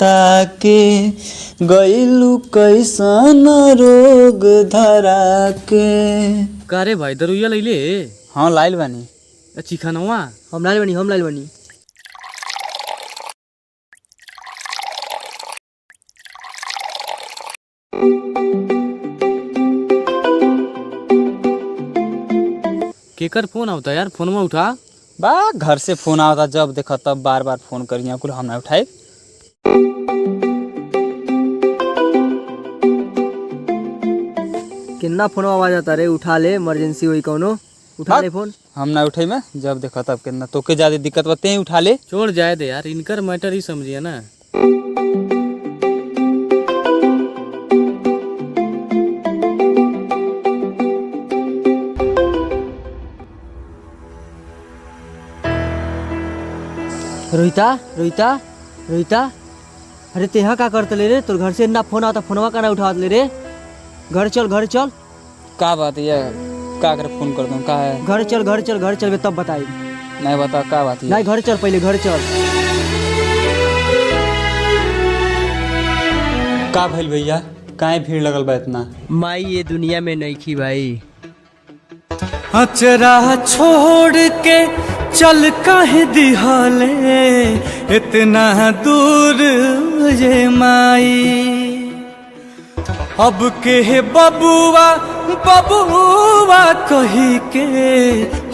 बता के गइलू कैसन रोग धरा के। का रे भाई दरुइया लैले? हाँ लाइल बानी। चिकनवा हम लाइल बानी। केकर फोन आवता यार? फोनवा उठा। बा घर से फोन आवता, जब देखा तब बार बार फोन करिए, कुल हम ना उठाए। कितना फोन आवाज आता रे? उठा ले, इमरजेंसी हुई कौनो, उठा ले फोन। हम ना उठे में, जब देखा तब कितना तोके ज्यादा दिक्कत बते उठा ले। छोड़ जाए दे यार, इनकर मैटर ही समझिए ना। रोहिता अरे तेहा का करते ले रे? तोर घर से ना फोन आता, फोनवा का ना उठावत ले रे? घर चल। का बात है? का कर फोन कर दूं? का है? घर चल तब बताई। नहीं बता का बात है? नहीं घर चल, पहले घर चल। का भइल भैया? काहे भीड़ लगल बा इतना? माई ये दुनिया में नहीं खी भाई। अचरा छोड़ के चल काहे दिहाले इतना दूर ये माई। अब के बबुआ कही के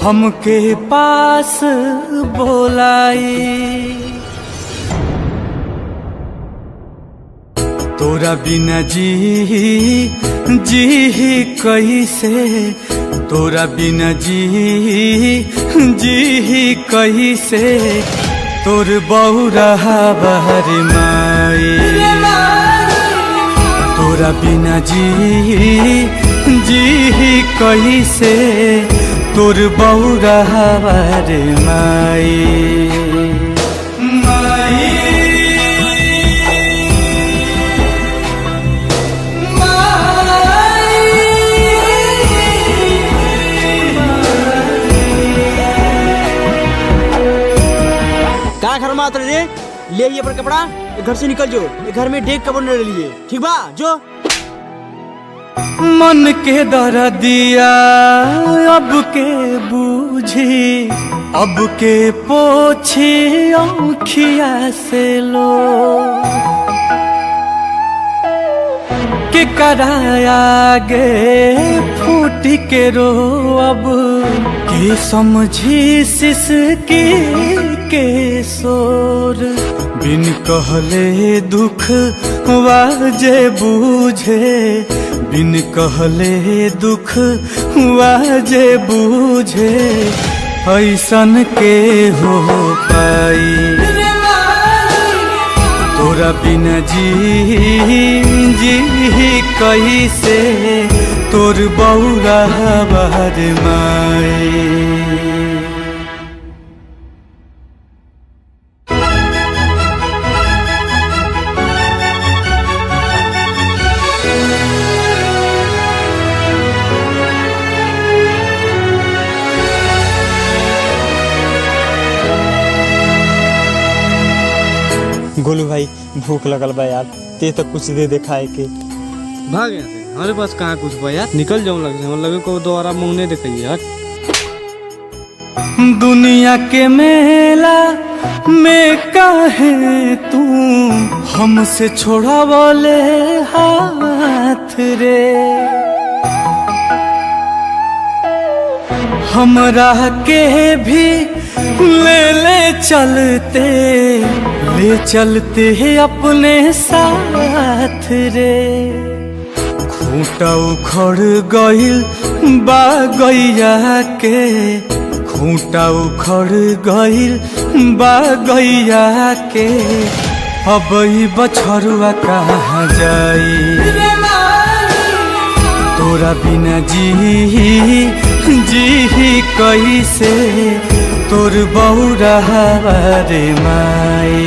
हमके पास बोलाई। तोरा बिना जी कैसे, तोरा बिना जी कैसे, तोर बौरा बहर माई। तोरा बिना जी कैसे, तोर बौरा बहर माई। घर में आते रे, ले ये पर कपड़ा, घर से निकल जो। घर में डेग कपड़ा ले लिए, ठीक बा जो। मन के दर्दिया अब के बूझी, अब के पोछी औखिया से लो। के कराया गे फूट के रो, अब के समझी सिसकी के शोर। बिन कहले दुख वाजे बूझे, बिन कहले दुख वाजे बूझे, ऐसन के हो पाई। तोरा बिना जी कैसे, तोर बौरा बहर माई। गोलू भाई भूख लगल बा यार, ते तो कुछ दे दे खाए के। भाग यहाँ से, हमारे पास कहाँ कुछ बा यार। निकल जाऊँ लग से, लगे को दोबारा मुँह दिखाई यार। दुनिया के मेला में काहे तू हमसे छोड़ा बोले हाथ रे। हमरा के भी ले चलते हैं अपने साथ रे। खूंटा उखड़ गइल बा गैया के, खूंटा उखड़ गइल बा गैया के, अब ई बछरुआ कहाँ जाई। तोरा बिना जी कैसे, तोर बौरा रे माई।